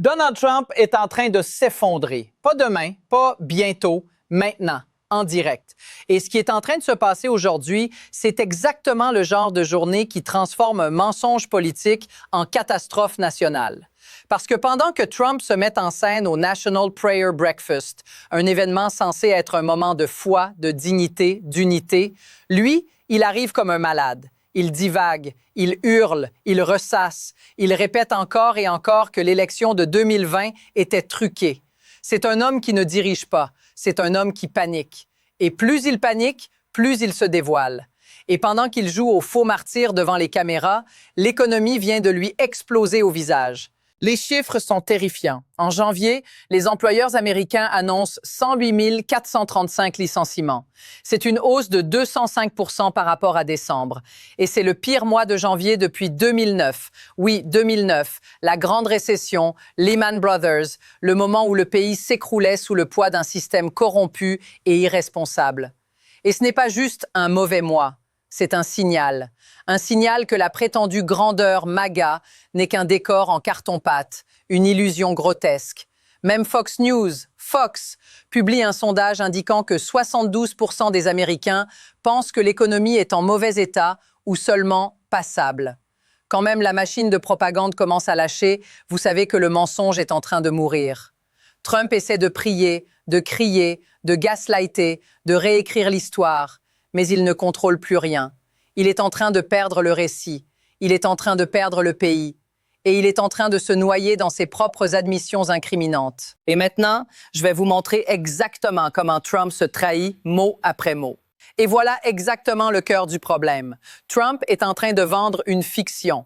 Donald Trump est en train de s'effondrer. Pas demain, pas bientôt, maintenant, en direct. Et ce qui est en train de se passer aujourd'hui, c'est exactement le genre de journée qui transforme un mensonge politique en catastrophe nationale. Parce que pendant que Trump se met en scène au National Prayer Breakfast, un événement censé être un moment de foi, de dignité, d'unité, lui, il arrive comme un malade. Il divague, il hurle, il ressasse, il répète encore et encore que l'élection de 2020 était truquée. C'est un homme qui ne dirige pas, c'est un homme qui panique. Et plus il panique, plus il se dévoile. Et pendant qu'il joue au faux martyr devant les caméras, l'économie vient de lui exploser au visage. Les chiffres sont terrifiants. En janvier, les employeurs américains annoncent 108 435 licenciements. C'est une hausse de 205 % par rapport à décembre. Et c'est le pire mois de janvier depuis 2009. Oui, 2009, la grande récession, Lehman Brothers, le moment où le pays s'écroulait sous le poids d'un système corrompu et irresponsable. Et ce n'est pas juste un mauvais mois. C'est un signal que la prétendue grandeur MAGA n'est qu'un décor en carton-pâte, une illusion grotesque. Même Fox News, Fox, publie un sondage indiquant que 72 % des Américains pensent que l'économie est en mauvais état ou seulement passable. Quand même la machine de propagande commence à lâcher, vous savez que le mensonge est en train de mourir. Trump essaie de prier, de crier, de gaslighter, de réécrire l'histoire. Mais il ne contrôle plus rien. Il est en train de perdre le récit. Il est en train de perdre le pays. Et il est en train de se noyer dans ses propres admissions incriminantes. Et maintenant, je vais vous montrer exactement comment Trump se trahit mot après mot. Et voilà exactement le cœur du problème. Trump est en train de vendre une fiction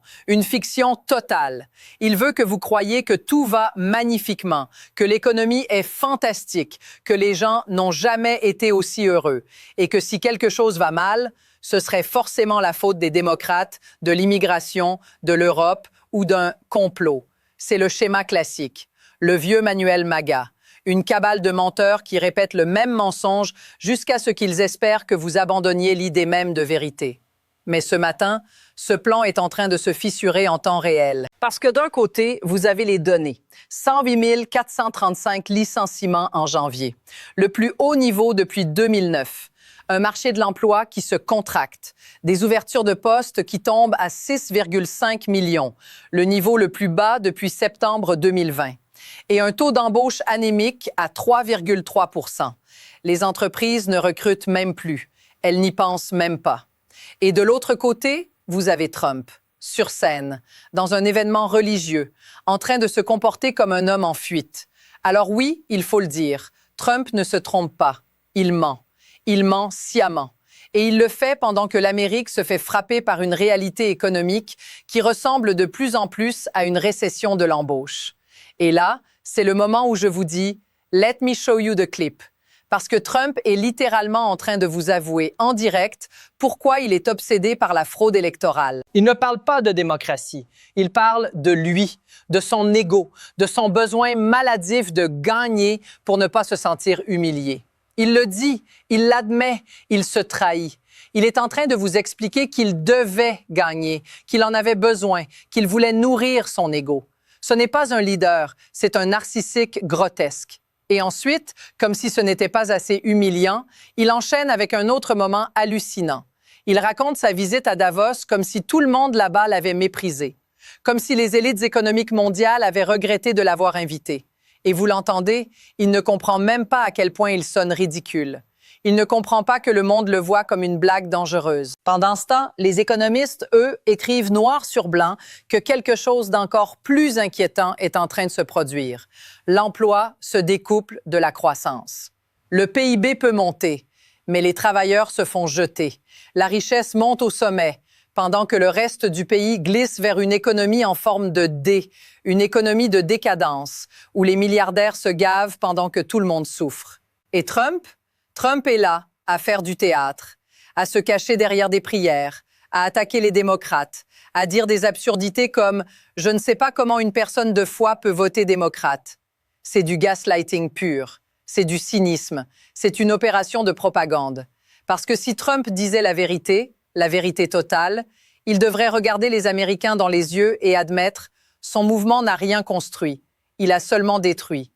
totale. Il veut que vous croyiez que tout va magnifiquement, que l'économie est fantastique, que les gens n'ont jamais été aussi heureux et que si quelque chose va mal, ce serait forcément la faute des démocrates, de l'immigration, de l'Europe ou d'un complot. C'est le schéma classique, le vieux manuel MAGA. Une cabale de menteurs qui répètent le même mensonge jusqu'à ce qu'ils espèrent que vous abandonniez l'idée même de vérité. Mais ce matin, ce plan est en train de se fissurer en temps réel. Parce que d'un côté, vous avez les données. 108 435 licenciements en janvier. Le plus haut niveau depuis 2009. Un marché de l'emploi qui se contracte. Des ouvertures de postes qui tombent à 6,5 millions. Le niveau le plus bas depuis septembre 2020. Et un taux d'embauche anémique à 3,3 %. Les entreprises ne recrutent même plus. Elles n'y pensent même pas. Et de l'autre côté, vous avez Trump, sur scène, dans un événement religieux, en train de se comporter comme un homme en fuite. Alors oui, il faut le dire, Trump ne se trompe pas. Il ment. Il ment sciemment. Et il le fait pendant que l'Amérique se fait frapper par une réalité économique qui ressemble de plus en plus à une récession de l'embauche. Et là, c'est le moment où je vous dis « Let me show you the clip ». Parce que Trump est littéralement en train de vous avouer en direct pourquoi il est obsédé par la fraude électorale. Il ne parle pas de démocratie, il parle de lui, de son ego, de son besoin maladif de gagner pour ne pas se sentir humilié. Il le dit, il l'admet, il se trahit. Il est en train de vous expliquer qu'il devait gagner, qu'il en avait besoin, qu'il voulait nourrir son ego. Ce n'est pas un leader, c'est un narcissique grotesque. Et ensuite, comme si ce n'était pas assez humiliant, il enchaîne avec un autre moment hallucinant. Il raconte sa visite à Davos comme si tout le monde là-bas l'avait méprisé, comme si les élites économiques mondiales avaient regretté de l'avoir invité. Et vous l'entendez, il ne comprend même pas à quel point il sonne ridicule. Il ne comprend pas que le monde le voit comme une blague dangereuse. Pendant ce temps, les économistes, eux, écrivent noir sur blanc que quelque chose d'encore plus inquiétant est en train de se produire. L'emploi se découple de la croissance. Le PIB peut monter, mais les travailleurs se font jeter. La richesse monte au sommet, pendant que le reste du pays glisse vers une économie en forme de D, une économie de décadence, où les milliardaires se gavent pendant que tout le monde souffre. Et Trump est là, à faire du théâtre, à se cacher derrière des prières, à attaquer les démocrates, à dire des absurdités comme « Je ne sais pas comment une personne de foi peut voter démocrate ». C'est du gaslighting pur, c'est du cynisme, c'est une opération de propagande. Parce que si Trump disait la vérité totale, il devrait regarder les Américains dans les yeux et admettre « Son mouvement n'a rien construit. il a seulement détruit.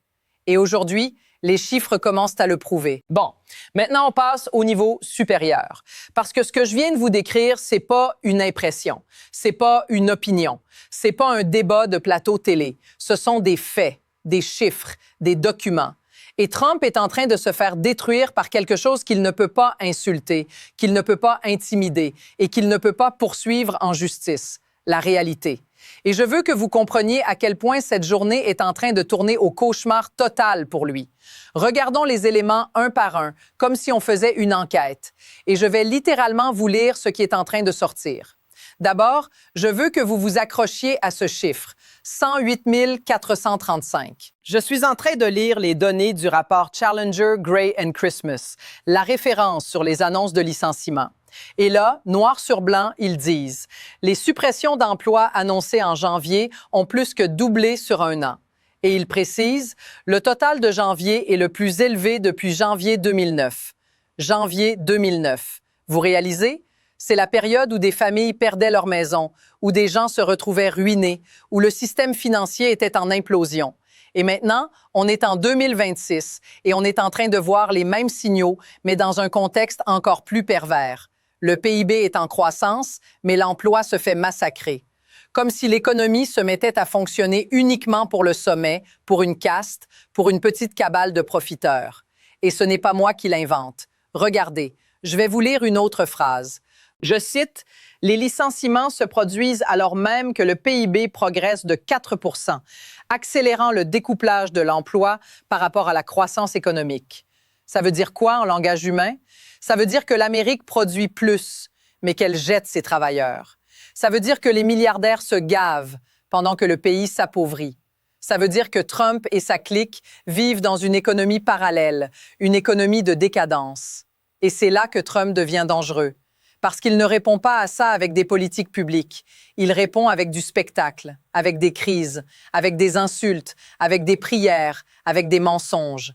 Et aujourd'hui, les chiffres commencent à le prouver. Bon, maintenant on passe au niveau supérieur. Parce que ce que je viens de vous décrire, c'est pas une impression, c'est pas une opinion, c'est pas un débat de plateau télé. Ce sont des faits, des chiffres, des documents. Et Trump est en train de se faire détruire par quelque chose qu'il ne peut pas insulter, qu'il ne peut pas intimider et qu'il ne peut pas poursuivre en justice. La réalité. Et je veux que vous compreniez à quel point cette journée est en train de tourner au cauchemar total pour lui. Regardons les éléments un par un, comme si on faisait une enquête. Et je vais littéralement vous lire ce qui est en train de sortir. D'abord, je veux que vous vous accrochiez à ce chiffre, 108 435. Je suis en train de lire les données du rapport Challenger, Gray and Christmas, la référence sur les annonces de licenciement. Et là, noir sur blanc, ils disent « Les suppressions d'emplois annoncées en janvier ont plus que doublé sur un an. » Et ils précisent « Le total de janvier est le plus élevé depuis janvier 2009. » Janvier 2009. Vous réalisez? C'est la période où des familles perdaient leur maison, où des gens se retrouvaient ruinés, où le système financier était en implosion. Et maintenant, on est en 2026 et on est en train de voir les mêmes signaux, mais dans un contexte encore plus pervers. Le PIB est en croissance, mais l'emploi se fait massacrer. Comme si l'économie se mettait à fonctionner uniquement pour le sommet, pour une caste, pour une petite cabale de profiteurs. Et ce n'est pas moi qui l'invente. Regardez, je vais vous lire une autre phrase. Je cite, « Les licenciements se produisent alors même que le PIB progresse de 4 %, accélérant le découplage de l'emploi par rapport à la croissance économique. » Ça veut dire quoi en langage humain? Ça veut dire que l'Amérique produit plus, mais qu'elle jette ses travailleurs. Ça veut dire que les milliardaires se gavent pendant que le pays s'appauvrit. Ça veut dire que Trump et sa clique vivent dans une économie parallèle, une économie de décadence. Et c'est là que Trump devient dangereux. Parce qu'il ne répond pas à ça avec des politiques publiques. Il répond avec du spectacle, avec des crises, avec des insultes, avec des prières, avec des mensonges.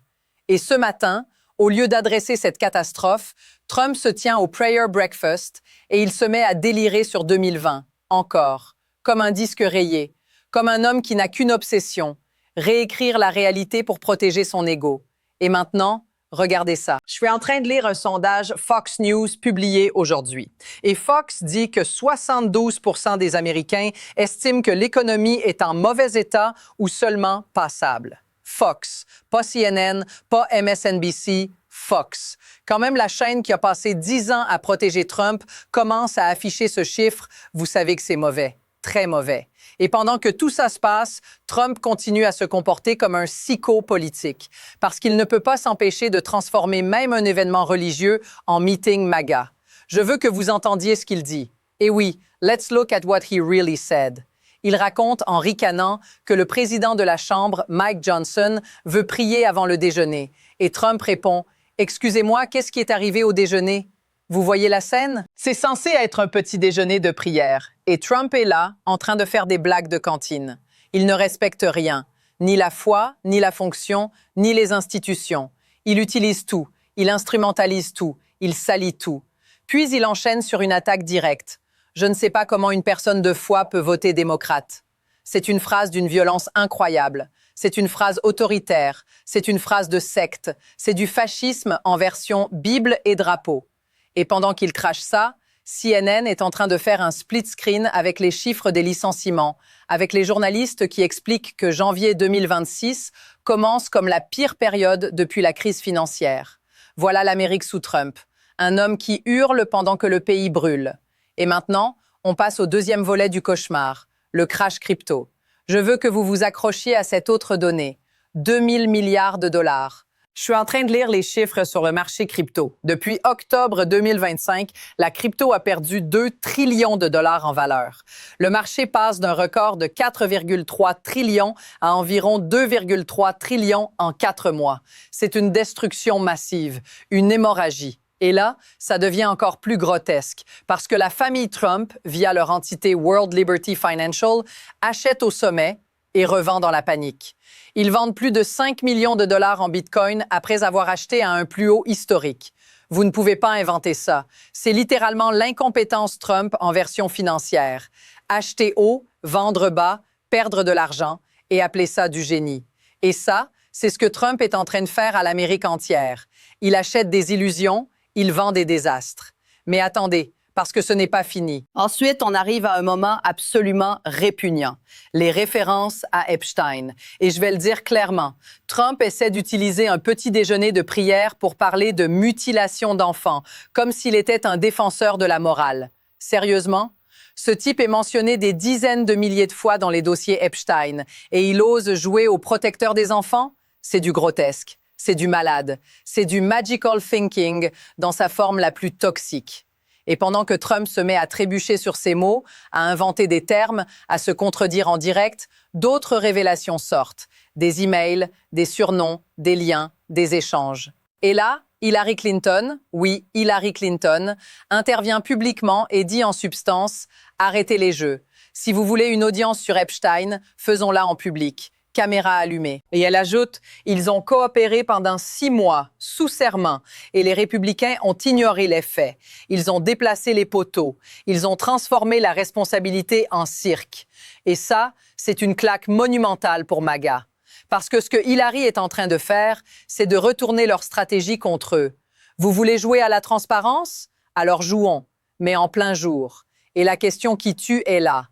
Et ce matin, au lieu d'adresser cette catastrophe, Trump se tient au Prayer Breakfast et il se met à délirer sur 2020, encore, comme un disque rayé, comme un homme qui n'a qu'une obsession, réécrire la réalité pour protéger son ego. Et maintenant, regardez ça. Je suis en train de lire un sondage Fox News publié aujourd'hui. Et Fox dit que 72 % des Américains estiment que l'économie est en mauvais état ou seulement passable. Fox, pas CNN, pas MSNBC, Fox. Quand même la chaîne qui a passé 10 ans à protéger Trump commence à afficher ce chiffre, vous savez que c'est mauvais, très mauvais. Et pendant que tout ça se passe, Trump continue à se comporter comme un sicko politique, parce qu'il ne peut pas s'empêcher de transformer même un événement religieux en meeting MAGA. Je veux que vous entendiez ce qu'il dit. Et oui, let's look at what he really said. Il raconte en ricanant que le président de la Chambre, Mike Johnson, veut prier avant le déjeuner. Et Trump répond « Excusez-moi, qu'est-ce qui est arrivé au déjeuner? » Vous voyez la scène? C'est censé être un petit déjeuner de prière. Et Trump est là, en train de faire des blagues de cantine. Il ne respecte rien. Ni la foi, ni la fonction, ni les institutions. Il utilise tout. Il instrumentalise tout. Il salit tout. Puis il enchaîne sur une attaque directe. Je ne sais pas comment une personne de foi peut voter démocrate. C'est une phrase d'une violence incroyable. C'est une phrase autoritaire. C'est une phrase de secte. C'est du fascisme en version Bible et drapeau. Et pendant qu'il crache ça, CNN est en train de faire un split screen avec les chiffres des licenciements, avec les journalistes qui expliquent que janvier 2026 commence comme la pire période depuis la crise financière. Voilà l'Amérique sous Trump, un homme qui hurle pendant que le pays brûle. Et maintenant, on passe au deuxième volet du cauchemar, le crash crypto. Je veux que vous vous accrochiez à cette autre donnée, 2000 milliards de dollars. Je suis en train de lire les chiffres sur le marché crypto. Depuis octobre 2025, la crypto a perdu 2 trillions de dollars en valeur. Le marché passe d'un record de 4,3 trillions à environ 2,3 trillions en 4 mois. C'est une destruction massive, une hémorragie. Et là, ça devient encore plus grotesque parce que la famille Trump, via leur entité World Liberty Financial, achète au sommet et revend dans la panique. Ils vendent plus de 5 millions de dollars en Bitcoin après avoir acheté à un plus haut historique. Vous ne pouvez pas inventer ça. C'est littéralement l'incompétence Trump en version financière. Acheter haut, vendre bas, perdre de l'argent. et appeler ça du génie. Et ça, c'est ce que Trump est en train de faire à l'Amérique entière. Il achète des illusions, il vend des désastres. Mais attendez, parce que ce n'est pas fini. Ensuite, on arrive à un moment absolument répugnant, les références à Epstein. Et je vais le dire clairement, Trump essaie d'utiliser un petit déjeuner de prière pour parler de mutilation d'enfants, comme s'il était un défenseur de la morale. Sérieusement? Ce type est mentionné des dizaines de milliers de fois dans les dossiers Epstein, et il ose jouer au protecteur des enfants? C'est du grotesque, c'est du malade, c'est du magical thinking dans sa forme la plus toxique. Et pendant que Trump se met à trébucher sur ses mots, à inventer des termes, à se contredire en direct, d'autres révélations sortent. Des emails, des surnoms, des liens, des échanges. Et là, Hillary Clinton, oui, Hillary Clinton, intervient publiquement et dit en substance « Arrêtez les jeux. Si vous voulez une audience sur Epstein, faisons-la en public. » Caméra allumée. Et elle ajoute, ils ont coopéré pendant 6 mois, sous serment, et les républicains ont ignoré les faits. Ils ont déplacé les poteaux. Ils ont transformé la responsabilité en cirque. Et ça, c'est une claque monumentale pour MAGA. Parce que ce que Hillary est en train de faire, c'est de retourner leur stratégie contre eux. Vous voulez jouer à la transparence? Alors jouons, mais en plein jour. Et la question qui tue est là.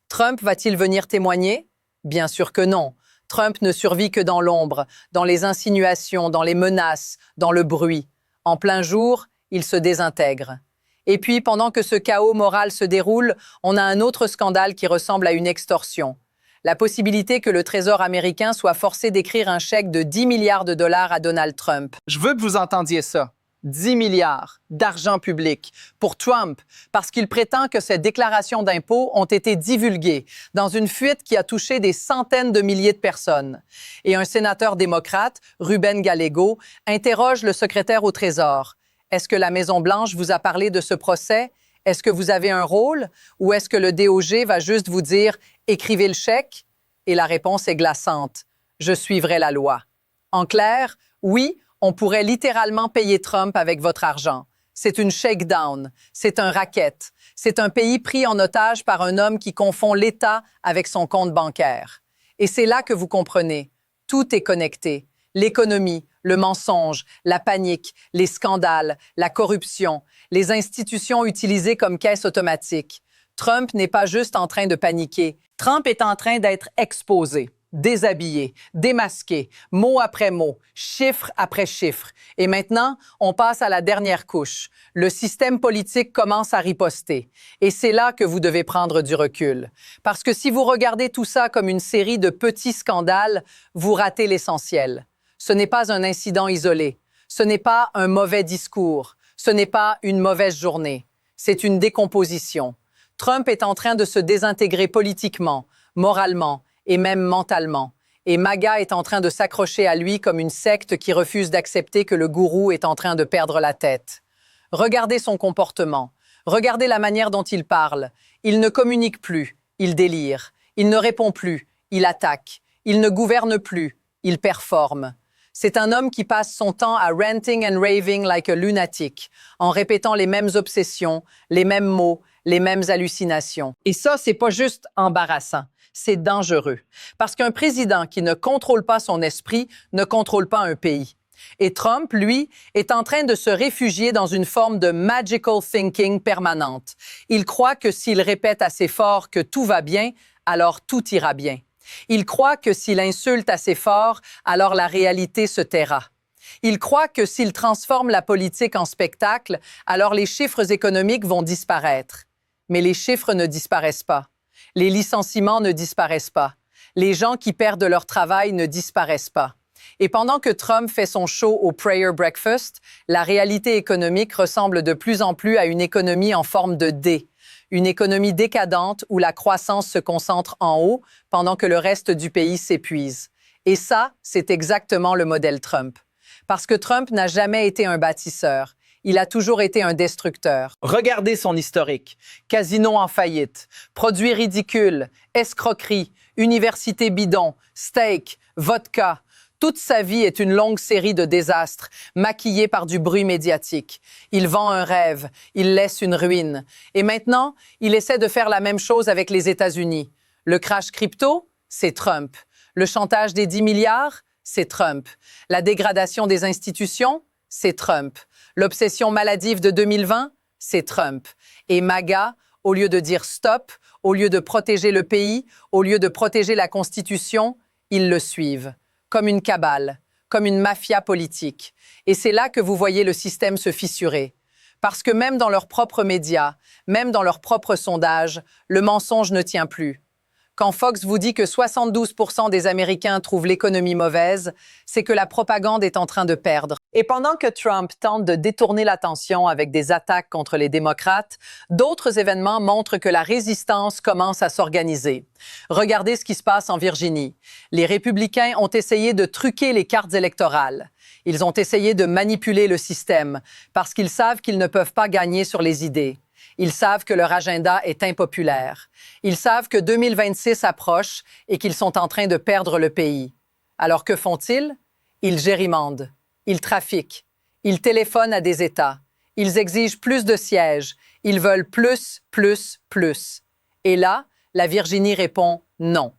Trump va-t-il venir témoigner? Bien sûr que non. Trump ne survit que dans l'ombre, dans les insinuations, dans les menaces, dans le bruit. En plein jour, il se désintègre. Et puis, pendant que ce chaos moral se déroule, on a un autre scandale qui ressemble à une extorsion. La possibilité que le Trésor américain soit forcé d'écrire un chèque de 10 milliards de dollars à Donald Trump. Je veux que vous entendiez ça. 10 milliards d'argent public pour Trump parce qu'il prétend que ces déclarations d'impôts ont été divulguées dans une fuite qui a touché des centaines de milliers de personnes. Et un sénateur démocrate, Ruben Gallego, interroge le secrétaire au Trésor. Est-ce que la Maison-Blanche vous a parlé de ce procès? Est-ce que vous avez un rôle? Ou est-ce que le DOJ va juste vous dire « écrivez le chèque » Et la réponse est glaçante. Je suivrai la loi. En clair, oui, on pourrait littéralement payer Trump avec votre argent. C'est une shakedown, c'est un racket. C'est un pays pris en otage par un homme qui confond l'État avec son compte bancaire. Et c'est là que vous comprenez. Tout est connecté. L'économie, le mensonge, la panique, les scandales, la corruption, les institutions utilisées comme caisse automatique. Trump n'est pas juste en train de paniquer. Trump est en train d'être exposé. Déshabillé, démasqué, mot après mot, chiffre après chiffre. Et maintenant, on passe à la dernière couche. Le système politique commence à riposter. Et c'est là que vous devez prendre du recul. Parce que si vous regardez tout ça comme une série de petits scandales, vous ratez l'essentiel. Ce n'est pas un incident isolé. Ce n'est pas un mauvais discours. Ce n'est pas une mauvaise journée. C'est une décomposition. Trump est en train de se désintégrer politiquement, moralement, et même mentalement. Et MAGA est en train de s'accrocher à lui comme une secte qui refuse d'accepter que le gourou est en train de perdre la tête. Regardez son comportement. Regardez la manière dont il parle. Il ne communique plus, il délire. Il ne répond plus, il attaque. Il ne gouverne plus, il performe. C'est un homme qui passe son temps à ranting and raving like a lunatic, en répétant les mêmes obsessions, les mêmes mots, les mêmes hallucinations. Et ça, c'est pas juste embarrassant. C'est dangereux. Parce qu'un président qui ne contrôle pas son esprit ne contrôle pas un pays. Et Trump, lui, est en train de se réfugier dans une forme de magical thinking permanente. Il croit que s'il répète assez fort que tout va bien, alors tout ira bien. Il croit que s'il insulte assez fort, alors la réalité se taira. Il croit que s'il transforme la politique en spectacle, alors les chiffres économiques vont disparaître. Mais les chiffres ne disparaissent pas. Les licenciements ne disparaissent pas. Les gens qui perdent leur travail ne disparaissent pas. Et pendant que Trump fait son show au Prayer Breakfast, la réalité économique ressemble de plus en plus à une économie en forme de D. Une économie décadente où la croissance se concentre en haut pendant que le reste du pays s'épuise. Et ça, c'est exactement le modèle Trump. Parce que Trump n'a jamais été un bâtisseur. Il a toujours été un destructeur. Regardez son historique. Casino en faillite, produits ridicules, escroquerie, université bidon, steak, vodka. Toute sa vie est une longue série de désastres, maquillés par du bruit médiatique. Il vend un rêve, il laisse une ruine. Et maintenant, il essaie de faire la même chose avec les États-Unis. Le crash crypto, c'est Trump. Le chantage des 10 milliards, c'est Trump. La dégradation des institutions, c'est Trump. L'obsession maladive de 2020, c'est Trump. Et MAGA, au lieu de dire stop, au lieu de protéger le pays, au lieu de protéger la Constitution, ils le suivent. Comme une cabale, comme une mafia politique. Et c'est là que vous voyez le système se fissurer. Parce que même dans leurs propres médias, même dans leurs propres sondages, le mensonge ne tient plus. Quand Fox vous dit que 72% des Américains trouvent l'économie mauvaise, c'est que la propagande est en train de perdre. Et pendant que Trump tente de détourner l'attention avec des attaques contre les démocrates, d'autres événements montrent que la résistance commence à s'organiser. Regardez ce qui se passe en Virginie. Les républicains ont essayé de truquer les cartes électorales. Ils ont essayé de manipuler le système parce qu'ils savent qu'ils ne peuvent pas gagner sur les idées. Ils savent que leur agenda est impopulaire. Ils savent que 2026 approche et qu'ils sont en train de perdre le pays. Alors que font-ils? Ils gerrymandent, ils trafiquent, ils téléphonent à des États, ils exigent plus de sièges, ils veulent plus, plus, plus. Et là, la Virginie répond non.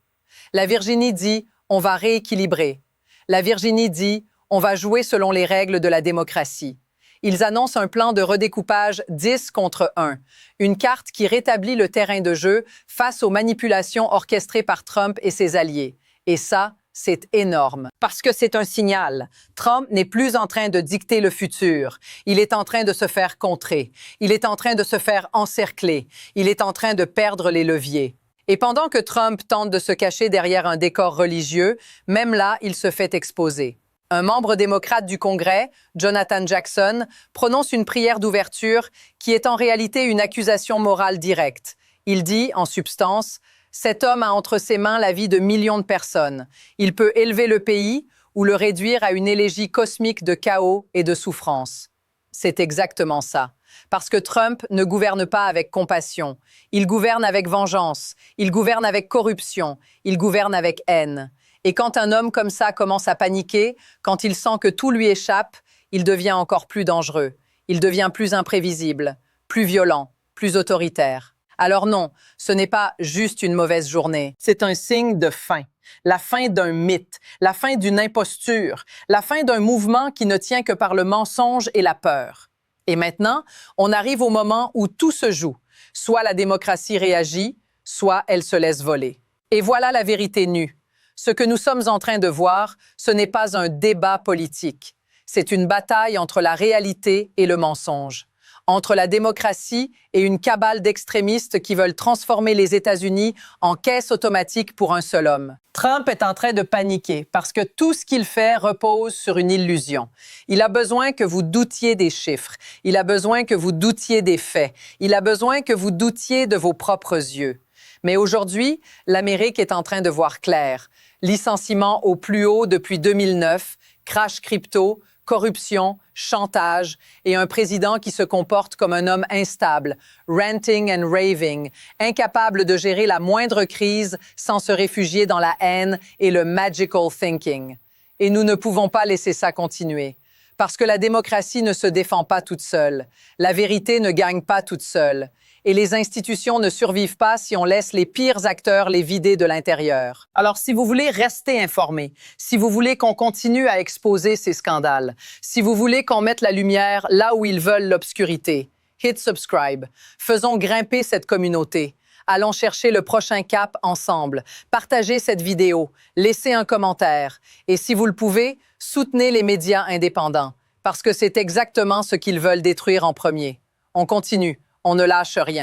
La Virginie dit on va rééquilibrer. La Virginie dit on va jouer selon les règles de la démocratie. Ils annoncent un plan de redécoupage 10 contre 1, une carte qui rétablit le terrain de jeu face aux manipulations orchestrées par Trump et ses alliés. Et ça, c'est énorme. Parce que c'est un signal. Trump n'est plus en train de dicter le futur. Il est en train de se faire contrer. Il est en train de se faire encercler. Il est en train de perdre les leviers. Et pendant que Trump tente de se cacher derrière un décor religieux, même là, il se fait exposer. Un membre démocrate du Congrès, Jonathan Jackson, prononce une prière d'ouverture qui est en réalité une accusation morale directe. Il dit, en substance, « Cet homme a entre ses mains la vie de millions de personnes. Il peut élever le pays ou le réduire à une élégie cosmique de chaos et de souffrance. » C'est exactement ça. Parce que Trump ne gouverne pas avec compassion. Il gouverne avec vengeance. Il gouverne avec corruption. Il gouverne avec haine. Et quand un homme comme ça commence à paniquer, quand il sent que tout lui échappe, il devient encore plus dangereux. Il devient plus imprévisible, plus violent, plus autoritaire. Alors non, ce n'est pas juste une mauvaise journée. C'est un signe de fin. La fin d'un mythe, la fin d'une imposture, la fin d'un mouvement qui ne tient que par le mensonge et la peur. Et maintenant, on arrive au moment où tout se joue. Soit la démocratie réagit, soit elle se laisse voler. Et voilà la vérité nue. Ce que nous sommes en train de voir, ce n'est pas un débat politique. C'est une bataille entre la réalité et le mensonge, entre la démocratie et une cabale d'extrémistes qui veulent transformer les États-Unis en caisse automatique pour un seul homme. Trump est en train de paniquer parce que tout ce qu'il fait repose sur une illusion. Il a besoin que vous doutiez des chiffres. Il a besoin que vous doutiez des faits. Il a besoin que vous doutiez de vos propres yeux. Mais aujourd'hui, l'Amérique est en train de voir clair. Licenciement au plus haut depuis 2009, crash crypto, corruption, chantage et un président qui se comporte comme un homme instable, ranting and raving, incapable de gérer la moindre crise sans se réfugier dans la haine et le magical thinking. Et nous ne pouvons pas laisser ça continuer. Parce que la démocratie ne se défend pas toute seule. La vérité ne gagne pas toute seule. Et les institutions ne survivent pas si on laisse les pires acteurs les vider de l'intérieur. Alors, si vous voulez rester informé, si vous voulez qu'on continue à exposer ces scandales, si vous voulez qu'on mette la lumière là où ils veulent l'obscurité, hit subscribe. Faisons grimper cette communauté. Allons chercher le prochain cap ensemble. Partagez cette vidéo, laissez un commentaire. Et si vous le pouvez, soutenez les médias indépendants, parce que c'est exactement ce qu'ils veulent détruire en premier. On continue. On ne lâche rien.